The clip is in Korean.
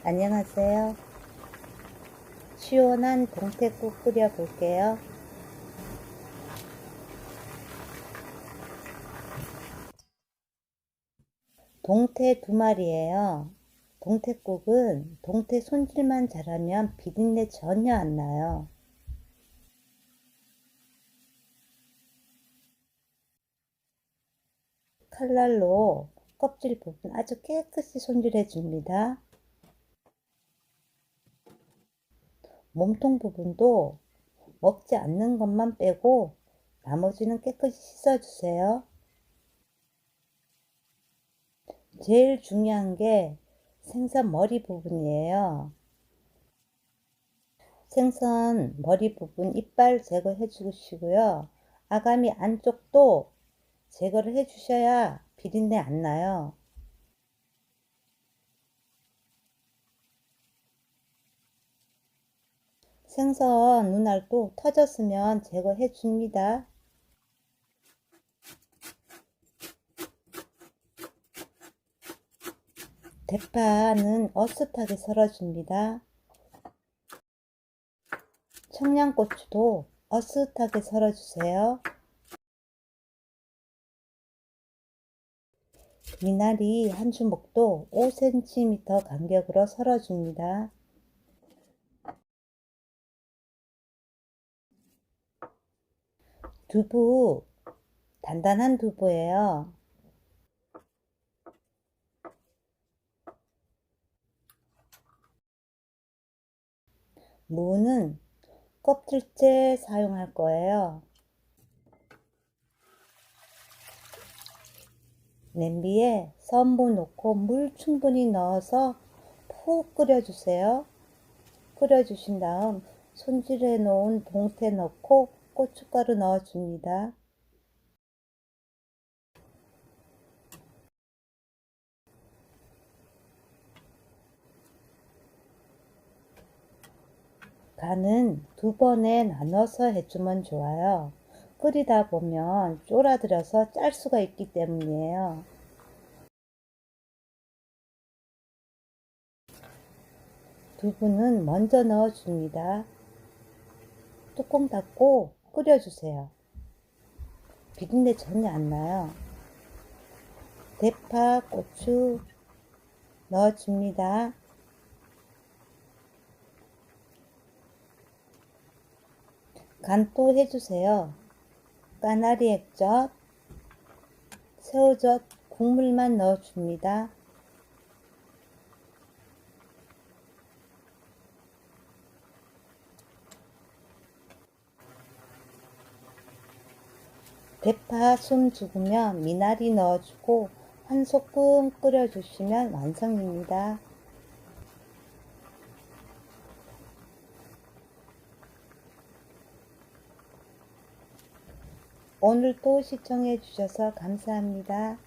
안녕하세요. 시원한 동태국 끓여 볼게요. 동태 2마리예요. 동태국은 동태 손질만 잘하면 비린내 전혀 안 나요. 칼날로 껍질 부분 아주 깨끗이 손질해 줍니다. 몸통 부분도 먹지 않는 것만 빼고 나머지는 깨끗이 씻어주세요. 제일 중요한 게 생선 머리 부분이에요. 생선 머리 부분 이빨 제거해 주시고요. 아가미 안쪽도 제거를 해 주셔야 비린내 안 나요. 생선 눈알도 터졌으면 제거해 줍니다. 대파는 어슷하게 썰어줍니다. 청양고추도 어슷하게 썰어주세요. 미나리 한 주먹도 5cm 간격으로 썰어줍니다. 두부, 단단한 두부예요. 무는 껍질째 사용할 거예요. 냄비에 썬무 넣고 물 충분히 넣어서 푹 끓여주세요. 끓여주신 다음 손질해 놓은 동태 넣고 고춧가루 넣어줍니다. 간은 2번에 나눠서 해주면 좋아요. 끓이다 보면 쫄아들어서 짤 수가 있기 때문이에요. 두부는 먼저 넣어줍니다. 뚜껑 닫고 끓여주세요. 비린내 전혀 안 나요. 대파, 고추 넣어줍니다. 간 또 해주세요. 까나리 액젓, 새우젓, 국물만 넣어줍니다. 대파 숨 죽으면 미나리 넣어주고 한 소끔 끓여주시면 완성입니다. 오늘도 시청해 주셔서 감사합니다.